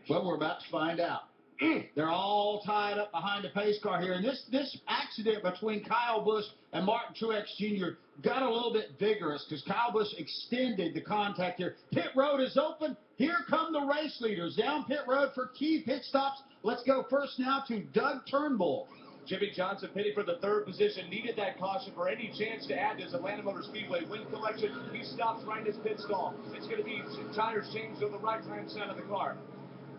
Well, we're about to find out. They're all tied up behind the pace car here. And this accident between Kyle Busch and Martin Truex Jr. got a little bit vigorous because Kyle Busch extended the contact here. Pit road is open. Here come the race leaders down pit road for key pit stops. Let's go first now to Doug Turnbull. Jimmie Johnson pitting for the third position, needed that caution for any chance to add to his Atlanta Motor Speedway win collection. He stops right in his pit stall. It's going to be tires changed on the right-hand side of the car.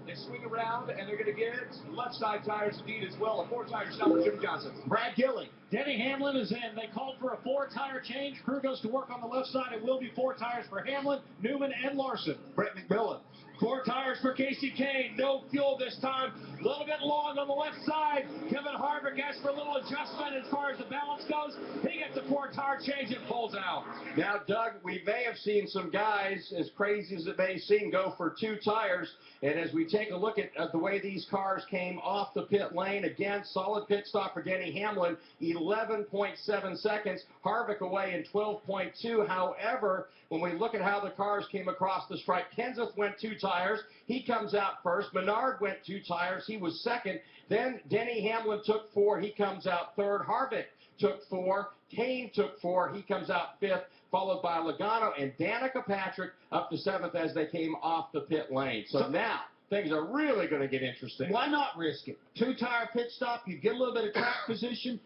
They swing around, and they're going to get left side tires indeed as well. A four-tire stop for Jimmie Johnson. Brad Gilly. Denny Hamlin is in. They called for a four-tire change. Crew goes to work on the left side. It will be four tires for Hamlin, Newman, and Larson. Brett McMillan. Four tires for Kasey Kahne. No fuel this time. A little bit long on the left side. Kevin Harvick asks for a little adjustment as far as the balance goes. He gets a four-tire change and pulls out. Now, Doug, we may have seen some guys, as crazy as it may seem, go for two tires. And as we take a look at the way these cars came off the pit lane, again, solid pit stop for Denny Hamlin, 11.7 seconds. Harvick away in 12.2. However, when we look at how the cars came across the stripe, Kenseth went two tires. He comes out first. Menard went two tires. He was second. Then Denny Hamlin took four. He comes out third. Harvick took four. Kahne took four. He comes out fifth, followed by Logano and Danica Patrick up to seventh as they came off the pit lane. So now things are really going to get interesting. Why not risk it? Two-tire pit stop. You get a little bit of track position.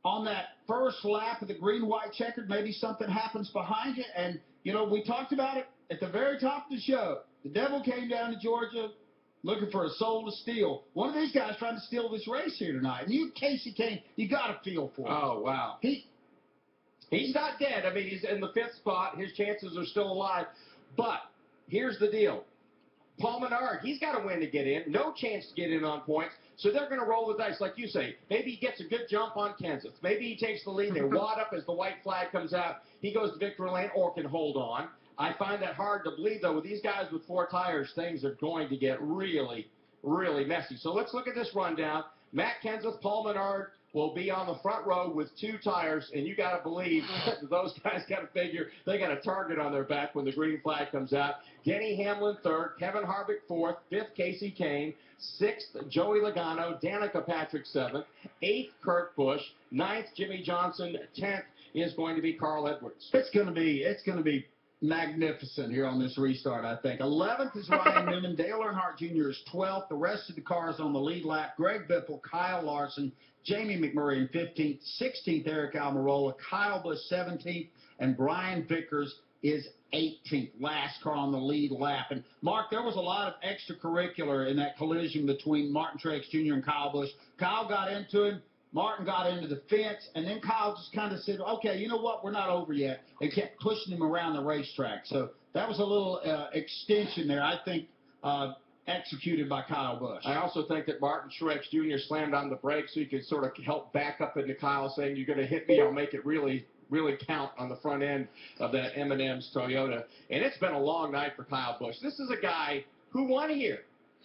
On that first lap of the green-white checkered, maybe something happens behind you. And, you know, we talked about it at the very top of the show. The devil came down to Georgia looking for a soul to steal. One of these guys trying to steal this race here tonight. And you, Kasey Kahne, you got to feel for him. Oh, wow. He's not dead. I mean, he's in the fifth spot. His chances are still alive. But here's the deal. Paul Menard, he's got to win to get in. No chance to get in on points. So they're going to roll the dice, like you say. Maybe he gets a good jump on Kenseth. Maybe he takes the lead. They wad up as the white flag comes out. He goes to victory lane or can hold on. I find that hard to believe, though. With these guys with four tires, things are going to get really, really messy. So let's look at this rundown. Matt Kenseth, Paul Menard will be on the front row with two tires, and you got to believe those guys got to figure they got a target on their back when the green flag comes out. Denny Hamlin third, Kevin Harvick fourth, fifth Kasey Kahne, sixth Joey Logano, Danica Patrick seventh, eighth Kurt Busch, ninth Jimmie Johnson, 10th is going to be Carl Edwards. It's going to be magnificent here on this restart, I think. 11th is Ryan Newman. Dale Earnhardt Jr. is 12th. The rest of the cars on the lead lap: Greg Biffle, Kyle Larson, Jamie McMurray in 15th, 16th Eric Almirola, Kyle Busch 17th, and Brian Vickers is 18th. Last car on the lead lap. And, Mark, there was a lot of extracurricular in that collision between Martin Truex Jr. and Kyle Busch. Kyle got into him. Martin got into the fence, and then Kyle just kind of said, okay, you know what, we're not over yet, and kept pushing him around the racetrack. So that was a little extension there, I think, executed by Kyle Busch. I also think that Martin Truex Jr. slammed on the brakes so he could sort of help back up into Kyle, saying, you're going to hit me, I'll make it really count on the front end of that M&M's Toyota. And it's been a long night for Kyle Busch. This is a guy who won here.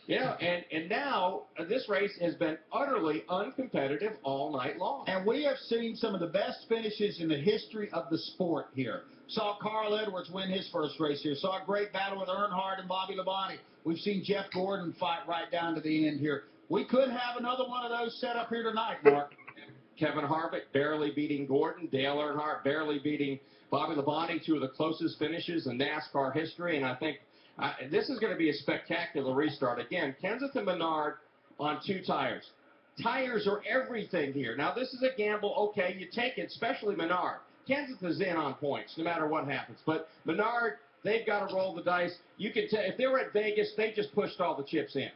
Yeah, and now this race has been utterly uncompetitive all night long. And we have seen some of the best finishes in the history of the sport here. Saw Carl Edwards win his first race here. Saw a great battle with Earnhardt and Bobby Labonte. We've seen Jeff Gordon fight right down to the end here. We could have another one of those set up here tonight, Mark. Kevin Harvick barely beating Gordon. Dale Earnhardt barely beating Bobby Labonte, two of the closest finishes in NASCAR history. And I think this is going to be a spectacular restart. Again, Kenseth and Menard on two tires. Tires are everything here. Now, this is a gamble. Okay, you take it, especially Menard. Kenseth is in on points no matter what happens. But Menard, they've got to roll the dice. You can tell if they were at Vegas, they just pushed all the chips in.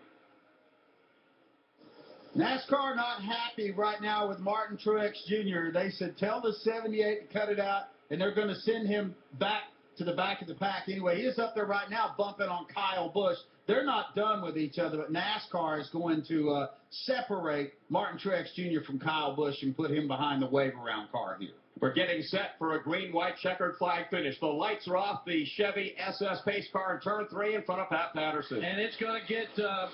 NASCAR not happy right now with Martin Truex Jr. They said, tell the 78 to cut it out, and they're going to send him back to the back of the pack anyway. He is up there right now bumping on Kyle Busch. They're not done with each other, but NASCAR is going to separate Martin Truex Jr. from Kyle Busch and put him behind the wave-around car here. We're getting set for a green-white checkered flag finish. The lights are off the Chevy SS pace car in turn 3 in front of Pat Patterson. And it's going to get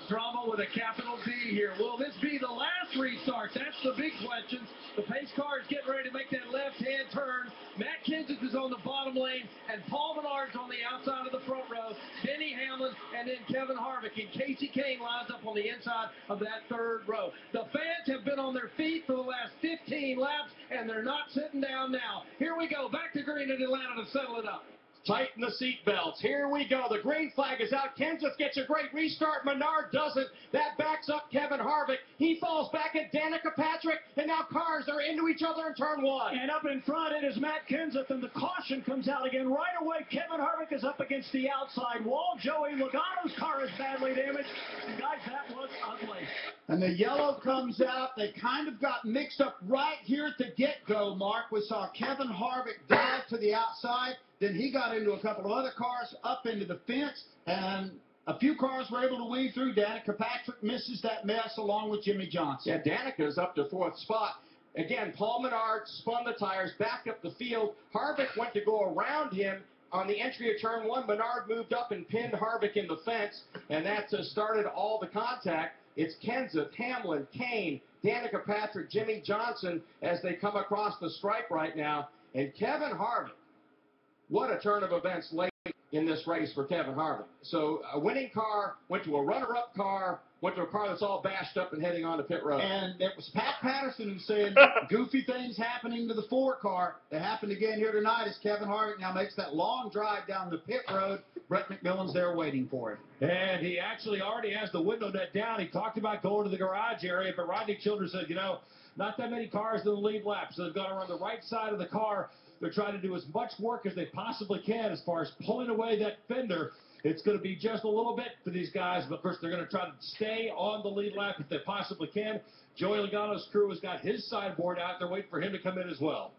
drama with a capital D here. Will this be the last restart? That's the big question. The pace car is getting ready to make that left-hand turn. Matt Kenseth is on the bottom lane, and Paul Menard's on the outside of the front row. Denny Hamlin, and then Kevin Harvick. And Kasey Kahne lines up on the inside of that third row. The fans have been on their feet for the last 15 laps, and they're not sitting down now. Here we go. Back to green at Atlanta to settle it up. Tighten the seat belts. Here we go. The green flag is out. Kenseth gets a great restart. Menard doesn't. That backs up Kevin Harvick. He falls back at Danica Patrick, and now cars are into each other in turn 1. And up in front, it is Matt Kenseth, and the caution comes out again right away. Kevin Harvick is up against the outside wall. Joey Logano's car is badly damaged. And guys, that was ugly. And the yellow comes out. They kind of got mixed up right here at the get-go, Mark. We saw Kevin Harvick dive to the outside. Then he got into a couple of other cars, up into the fence, and a few cars were able to weave through. Danica Patrick misses that mess along with Jimmy Johnson. Yeah, Danica's up to 4th spot. Again, Paul Menard spun the tires, backed up the field. Harvick went to go around him on the entry of turn 1. Menard moved up and pinned Harvick in the fence, and that started all the contact. It's Kenseth, Hamlin, Kahne, Danica Patrick, Jimmy Johnson as they come across the stripe right now. And Kevin Harvick, what a turn of events late in this race for Kevin Harvick. So a winning car went to a runner-up car, went to a car that's all bashed up and heading on to pit road. And it was Pat Patterson who said goofy things happening to the 4 car. That happened again here tonight as Kevin Harvick now makes that long drive down the pit road. Brett McMillan's there waiting for him. And he actually already has the window net down. He talked about going to the garage area, but Rodney Childers said, you know, not that many cars in the lead lap, so they've got to run the right side of the car. They're trying to do as much work as they possibly can as far as pulling away that fender. It's going to be just a little bit for these guys, but first they're going to try to stay on the lead lap if they possibly can. Joey Logano's crew has got his sideboard out. They're waiting for him to come in as well.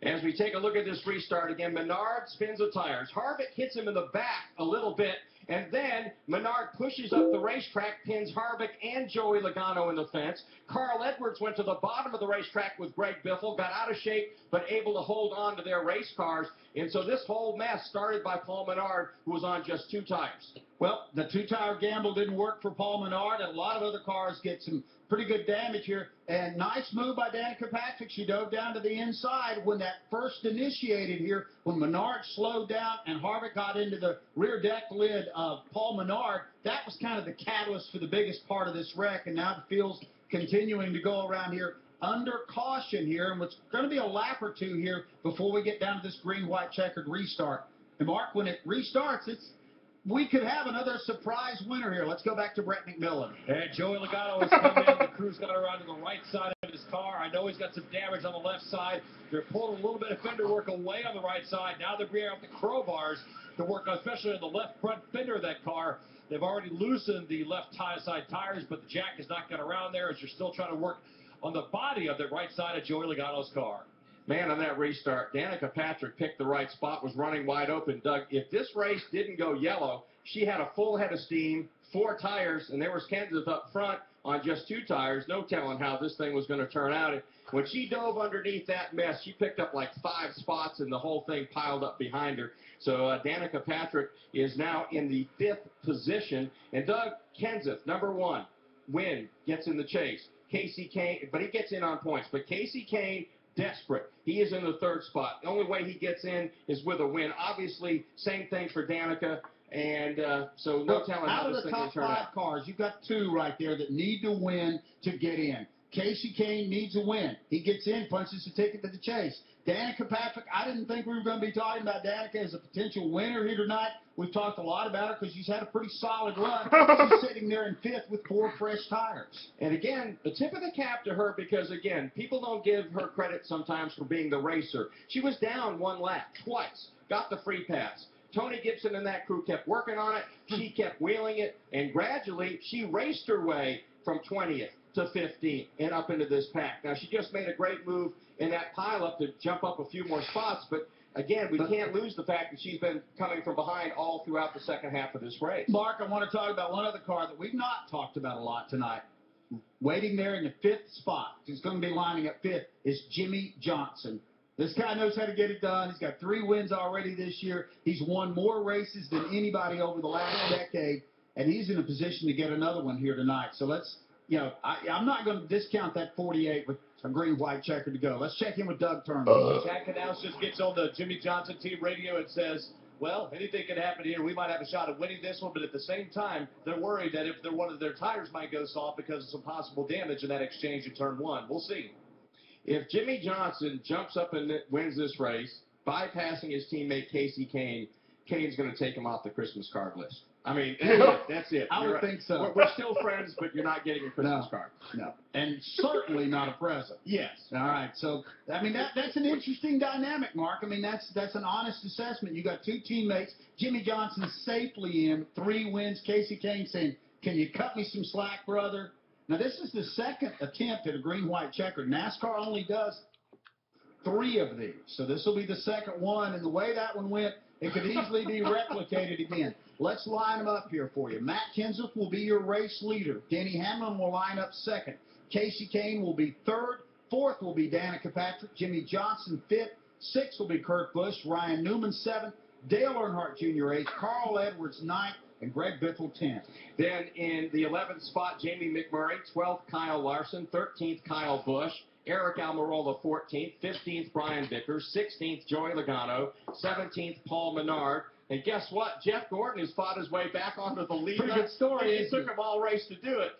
As we take a look at this restart again, Menard spins the tires. Harvick hits him in the back a little bit, and then Menard pushes up the racetrack, pins Harvick and Joey Logano in the fence. Carl Edwards went to the bottom of the racetrack with Greg Biffle, got out of shape, but able to hold on to their race cars. And so this whole mess started by Paul Menard, who was on just 2 tires. Well, the 2-tire gamble didn't work for Paul Menard, and a lot of other cars get some pretty good damage here. And nice move by Danica Patrick. She dove down to the inside when that first initiated here, when Menard slowed down and Harvick got into the rear deck lid of Paul Menard. That was kind of the catalyst for the biggest part of this wreck, and now the field's continuing to go around here under caution here, and it's going to be a lap or 2 here before we get down to this green-white checkered restart. And Mark, when it restarts, we could have another surprise winner here. Let's go back to Brett McMillan. And Joey Logano has come in. The crew's got around to the right side of his car. I know he's got some damage on the left side. They're pulling a little bit of fender work away on the right side. Now they're bringing out the crowbars to work, especially on the left front fender of that car. They've already loosened the left side tires, but the jack has not got around there as you're still trying to work on the body of the right side of Joey Logano's car. Man, on that restart, Danica Patrick picked the right spot, was running wide open. Doug, if this race didn't go yellow, she had a full head of steam, 4 tires, and there was Kenseth up front on just 2 tires. No telling how this thing was going to turn out. And when she dove underneath that mess, she picked up like 5 spots, and the whole thing piled up behind her. So Danica Patrick is now in the 5th position. And Doug, Kenseth, number 1, win, gets in the chase. Kasey Kahne, but he gets in on points. But Kasey Kahne, desperate. He is in the 3rd spot. The only way he gets in is with a win. Obviously, same thing for Danica, and so no telling how this thing will turn out. Out of the top 5 cars, you've got 2 right there that need to win to get in. Kasey Kahne needs a win. He gets in, punches the ticket to the chase. Danica Patrick, I didn't think we were going to be talking about Danica as a potential winner here tonight. We've talked a lot about her because she's had a pretty solid run. She's sitting there in 5th with 4 fresh tires. And again, the tip of the cap to her because, again, people don't give her credit sometimes for being the racer. She was down 1 lap twice, got the free pass. Tony Gibson and that crew kept working on it. She kept wheeling it, and gradually she raced her way from 20th to 15th and up into this pack. Now, she just made a great move in that pileup to jump up a few more spots, but again, we can't lose the fact that she's been coming from behind all throughout the second half of this race. Mark, I want to talk about one other car that we've not talked about a lot tonight. Waiting there in the 5th spot, he's going to be lining up 5th, is Jimmy Johnson. This guy knows how to get it done. He's got 3 wins already this year. He's won more races than anybody over the last decade, and he's in a position to get another one here tonight. So let's, I'm not going to discount that 48 with a green-white checker to go. Let's check in with Doug Turnbull. Jack Canals just gets on the Jimmy Johnson team radio and says, well, anything can happen here. We might have a shot at winning this one, but at the same time, they're worried that if one of their tires might go soft because of some possible damage in that exchange in turn 1. We'll see. If Jimmy Johnson jumps up and wins this race, bypassing his teammate Kasey Kahne, Kane's going to take him off the Christmas card list. I mean, that's it. I would think so. We're still friends, but you're not getting a Christmas card. No, and certainly not a present. Yes. All right. So, I mean, that's an interesting dynamic, Mark. I mean, that's an honest assessment. You got 2 teammates. Jimmy Johnson safely in 3 wins. Kasey Kahne saying, can you cut me some slack, brother? Now, this is the second attempt at a green-white checker. NASCAR only does 3 of these. So this will be the second one. And the way that one went, it could easily be replicated again. Let's line them up here for you. Matt Kenseth will be your race leader. Denny Hamlin will line up second. Kasey Kahne will be third. Fourth will be Danica Patrick. Jimmy Johnson fifth. Sixth will be Kurt Busch. Ryan Newman seventh. Dale Earnhardt Jr. eighth. Carl Edwards ninth. And Greg Biffle 10th. Then in the 11th spot, Jamie McMurray. 12th, Kyle Larson. 13th, Kyle Busch. Eric Almirola 14th. 15th, Brian Vickers. 16th, Joey Logano. 17th, Paul Menard. And guess what? Jeff Gordon has fought his way back onto the lead. Pretty good story. It took him all race to do it.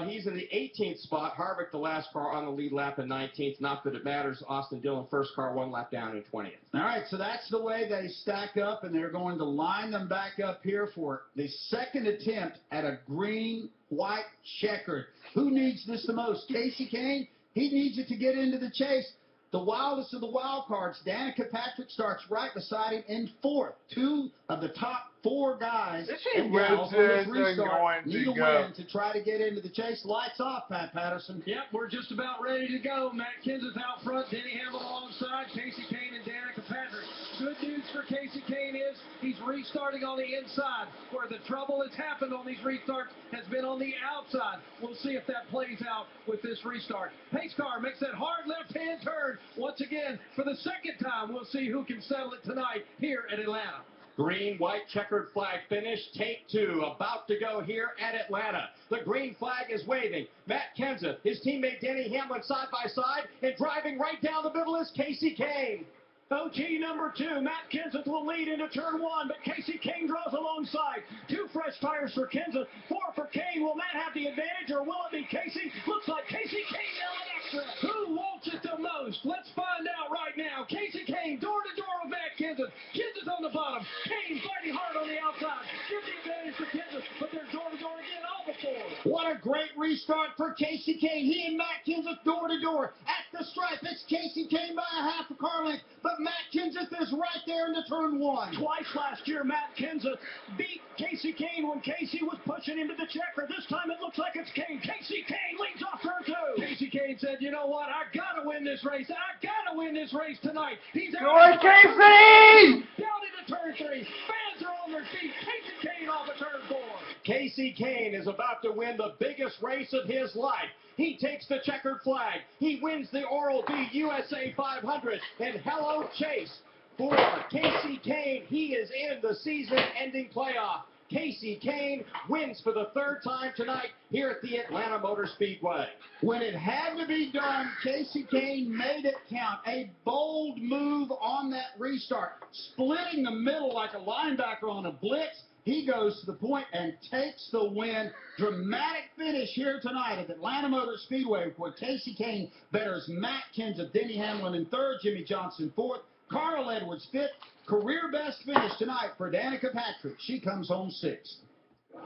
He's in the 18th spot. Harvick, the last car on the lead lap, in 19th. Not that it matters. Austin Dillon, first car, 1 lap down in 20th. All right, so that's the way they stack up, and they're going to line them back up here for the second attempt at a green-white checkered. Who needs this the most? Kasey Kahne? He needs it to get into the chase. The wildest of the wild cards, Danica Patrick, starts right beside him in 4th. 2 of the top 4 guys and gals on this restart need a win to try to get into the chase. Lights off, Pat Patterson. Yep, we're just about ready to go. Matt Kenseth out front, Denny Hamlin alongside, Kasey Kahne and Danica Patrick. Good news for Kasey Kahne is he's restarting on the inside, where the trouble has happened on these restarts has been on the outside. We'll see if that plays out with this restart. Pace car makes that hard left-hand turn. Once again, for the second time, we'll see who can settle it tonight here at Atlanta. Green, white, checkered flag finish. Take 2 about to go here at Atlanta. The green flag is waving. Matt Kenseth, his teammate Denny Hamlin side by side, and driving right down the middle is Kasey Kahne. OT number 2, Matt Kenseth will lead into turn 1, but Kasey Kahne draws alongside. 2 fresh tires for Kenseth, 4 for Kahne. Will Matt have the advantage, or will it be Kasey? Looks like Kasey Kahne now in extra. Who wants it the most? Let's find out right now. Kasey Kahne, door to door with Matt Kenseth. Kenseth on the bottom. Kahne fighting hard on the outside. Gives the advantage for Kenseth, but they're door to door again all before. What a great restart for Kasey Kahne. He and Matt Kenseth door to door at the stripe. It's Kasey Kahne by a half a car length, but Matt Kenseth is right there into turn 1. Twice last year, Matt Kenseth beat Kasey Kahne when Kasey was pushing into the checker. This time it looks like it's Kahne. Kasey Kahne leads off turn 2. Kasey Kahne said, you know what? I got to win this race. I got to win this race tonight. He's Go on, Kasey! Down into turn 3. Fans are on their feet. Kasey Kahne off of turn 4. Kasey Kahne is about to win the biggest race of his life. He takes the checkered flag. He wins the Oral-B USA 500. And hello, Chase. For Kasey Kahne, he is in the season-ending playoff. Kasey Kahne wins for the 3rd time tonight here at the Atlanta Motor Speedway. When it had to be done, Kasey Kahne made it count. A bold move on that restart. Splitting the middle like a linebacker on a blitz. He goes to the point and takes the win. Dramatic finish here tonight at Atlanta Motor Speedway, where Kasey Kahne betters Matt Kenseth, Denny Hamlin in 3rd, Jimmy Johnson 4th, Carl Edwards 5th. Career best finish tonight for Danica Patrick. She comes home 6th.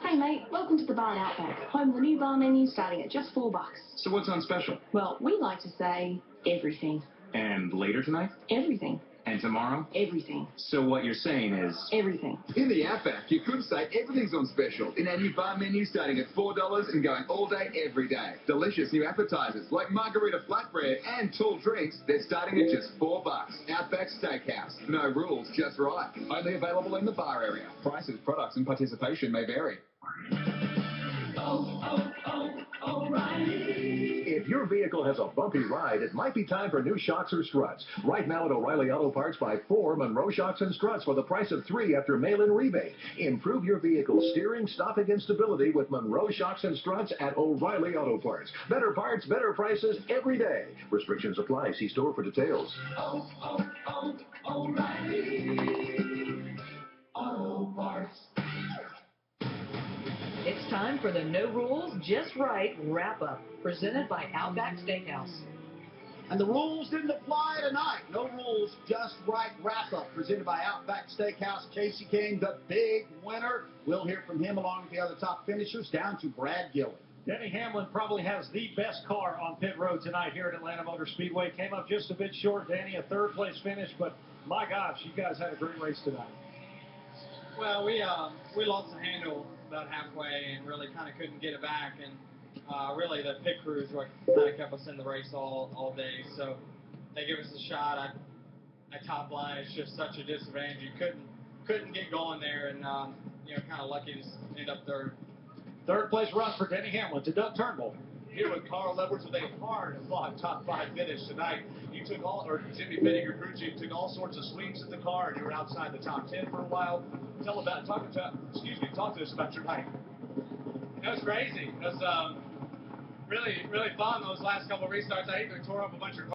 Hey mate, welcome to the Bar and Outback. Home of the new bar menu starting at just $4. So what's on special? Well, we like to say everything. And later tonight? Everything. And tomorrow? Everything. So what you're saying is... Everything. In the Outback, you could say everything's on special in our new bar menu starting at $4 and going all day, every day. Delicious new appetizers like margarita flatbread and tall drinks. They're starting at just $4. Outback Steakhouse. No rules, just right. Only available in the bar area. Prices, products, and participation may vary. O'Reilly. If If your vehicle has a bumpy ride, it might be time for new shocks or struts. Right now at O'Reilly Auto Parts, buy 4 Monroe shocks and struts for the price of 3 after mail-in rebate. Improve your vehicle's steering, stopping, and stability with Monroe shocks and struts at O'Reilly Auto Parts. Better parts, better prices every day. Restrictions apply. See store for details. O'Reilly Auto Parts. It's time for the No Rules, Just Right wrap-up, presented by Outback Steakhouse. And the rules didn't apply tonight. No rules, just right wrap-up presented by Outback Steakhouse. Kasey Kahne, the big winner. We'll hear from him along with the other top finishers down to Brad Gilly. Denny Hamlin probably has the best car on pit road tonight here at Atlanta Motor Speedway. Came up just a bit short, Danny, a third-place finish, but my gosh, you guys had a great race tonight. Well, we lost the handle about halfway and really kind of couldn't get it back, and really the pit crews were kind of kept us in the race all day. So they give us a shot. I top line. It's just such a disadvantage. You couldn't get going there, and kind of lucky to end up third. Third place run for Denny Hamlin to Doug Turnbull. Here with Carl Edwards with a hard-fought top 5 finish tonight. You took Jimmy Pitting, your crew chief, took all sorts of swings at the car, and you were outside the top 10 for a while. Talk to us about your night. It was crazy. It was really fun those last couple of restarts. I even tore up a bunch of